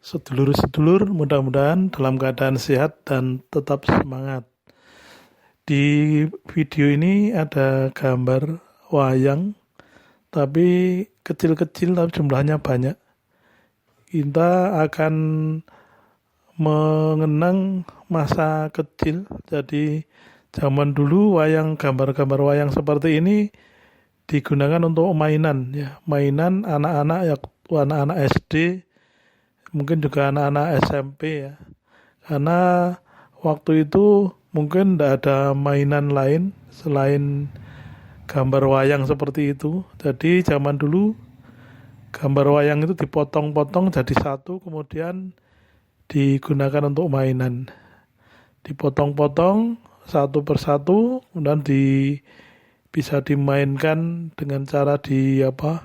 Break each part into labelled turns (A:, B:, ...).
A: Sedulur-sedulur, mudah-mudahan dalam keadaan sehat dan tetap semangat. Di video ini ada gambar wayang, tapi kecil-kecil tapi jumlahnya banyak. Kita akan mengenang masa kecil. Jadi zaman dulu gambar-gambar wayang seperti ini digunakan untuk mainan, ya, mainan anak-anak ya, anak-anak SD, mungkin juga anak-anak SMP, ya. Karena waktu itu mungkin tidak ada mainan lain selain gambar wayang seperti itu. Jadi zaman dulu gambar wayang itu dipotong-potong jadi satu, kemudian digunakan untuk mainan. Dipotong-potong satu persatu, kemudian bisa dimainkan dengan cara diadu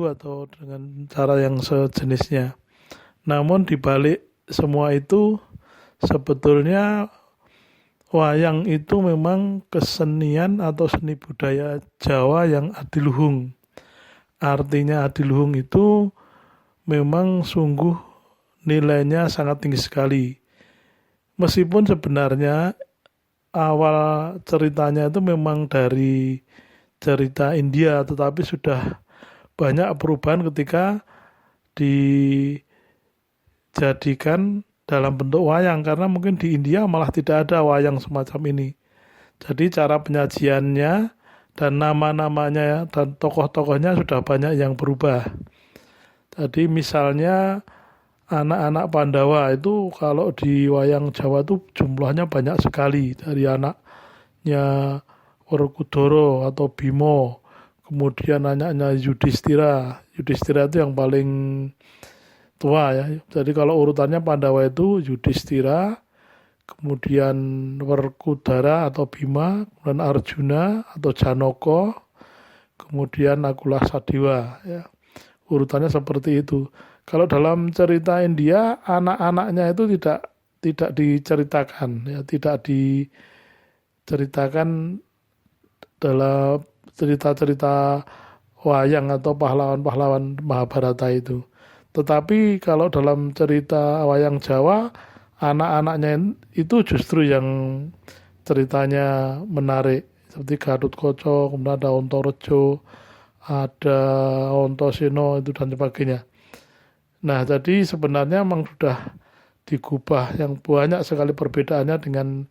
A: atau dengan cara yang sejenisnya. Namun dibalik semua itu, sebetulnya wayang itu memang kesenian atau seni budaya Jawa yang adiluhung. Artinya adiluhung itu memang sungguh nilainya sangat tinggi sekali. Meskipun sebenarnya awal ceritanya itu memang dari cerita India, tetapi sudah banyak perubahan ketika dijadikan dalam bentuk wayang, karena mungkin di India malah tidak ada wayang semacam ini. Jadi cara penyajiannya dan nama-namanya dan tokoh-tokohnya sudah banyak yang berubah. Jadi misalnya anak-anak Pandawa itu kalau di wayang Jawa itu jumlahnya banyak sekali, dari anaknya Werkudara atau Bimo, kemudian anaknya Yudhistira. Yudhistira itu yang paling tua, ya. Jadi kalau urutannya Pandawa itu Yudhistira, kemudian Werkudara atau Bima, kemudian Arjuna atau Janaka, kemudian Nakula Sadewa, ya. Urutannya seperti itu. Kalau dalam cerita India, anak-anaknya itu tidak diceritakan, ya, tidak diceritakan dalam cerita-cerita wayang atau pahlawan-pahlawan Mahabharata itu. Tetapi kalau dalam cerita wayang Jawa, anak-anaknya itu justru yang ceritanya menarik. Seperti Gatotkaca, kemudian ada Antareja, ada Antasena itu dan sebagainya. Nah, jadi sebenarnya memang sudah digubah yang banyak sekali perbedaannya dengan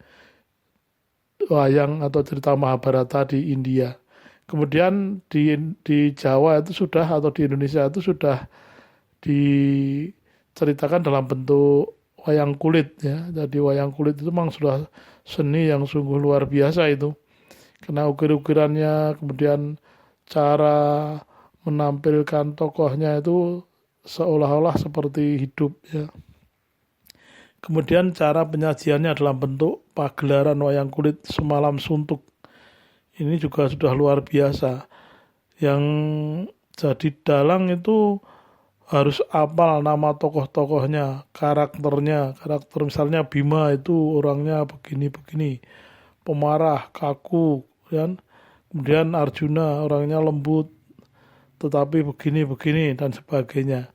A: wayang atau cerita Mahabharata di India. Kemudian di Jawa itu sudah, atau di Indonesia itu sudah diceritakan dalam bentuk wayang kulit, ya. Jadi wayang kulit itu memang sudah seni yang sungguh luar biasa itu. Karena ukir-ukirannya, kemudian cara menampilkan tokohnya itu seolah-olah seperti hidup, ya. Kemudian cara penyajiannya dalam bentuk pagelaran wayang kulit semalam suntuk. Ini juga sudah luar biasa. Yang jadi dalang itu harus apal nama tokoh-tokohnya, karakter misalnya Bima itu orangnya begini-begini, pemarah, kaku, kan. Kemudian Arjuna orangnya lembut, tetapi begini-begini dan sebagainya.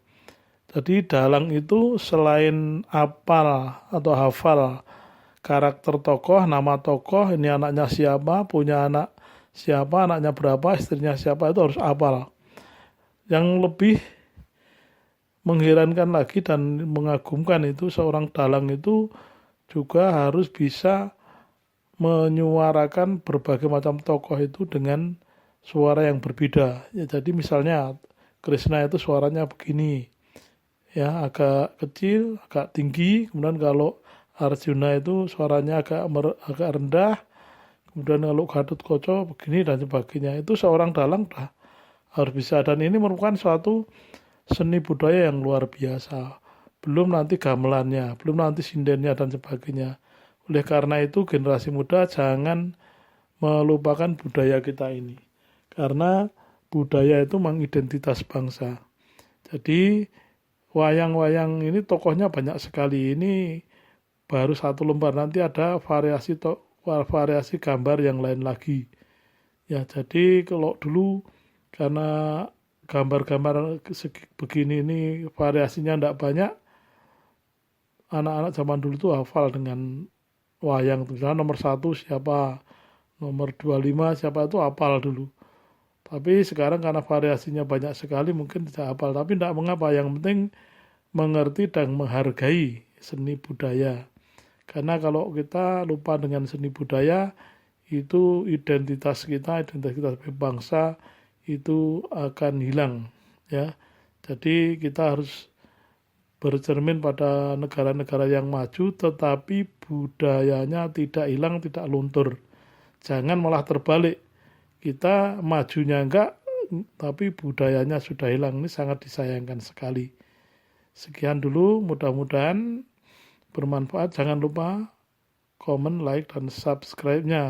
A: Jadi dalang itu selain apal atau hafal karakter tokoh, nama tokoh, ini anaknya siapa, punya anak siapa, anaknya berapa, istrinya siapa, itu harus apal. Yang lebih mengherankan lagi dan mengagumkan itu, seorang dalang itu juga harus bisa menyuarakan berbagai macam tokoh itu dengan suara yang berbeda. Ya, jadi misalnya Krishna itu suaranya begini, ya, agak kecil, agak tinggi. Kemudian kalau Arjuna itu suaranya agak rendah. Kemudian kalau Gatotkaca begini dan sebagainya. Itu seorang dalang harus bisa, dan ini merupakan suatu seni budaya yang luar biasa. Belum nanti gamelannya, belum nanti sindennya dan sebagainya. Oleh karena itu generasi muda jangan melupakan budaya kita ini. Karena budaya itu memang identitas bangsa. Jadi wayang-wayang ini tokohnya banyak sekali. Ini baru satu lembar, nanti ada variasi gambar yang lain lagi. Ya, jadi kalau dulu karena gambar-gambar begini ini variasinya tidak banyak, anak-anak zaman dulu tuh hafal dengan wayang. Misalnya nomor 1 siapa, nomor 25 siapa itu hafal dulu. Tapi sekarang karena variasinya banyak sekali mungkin tidak hafal. Tapi tidak mengapa, yang penting mengerti dan menghargai seni budaya. Karena kalau kita lupa dengan seni budaya, itu identitas kita sebagai bangsa itu akan hilang, ya. Jadi kita harus bercermin pada negara-negara yang maju, tetapi budayanya tidak hilang, tidak luntur. Jangan malah terbalik, kita majunya enggak, tapi budayanya sudah hilang. Ini sangat disayangkan sekali. Sekian dulu, mudah-mudahan bermanfaat. Jangan lupa komen, like, dan subscribe-nya.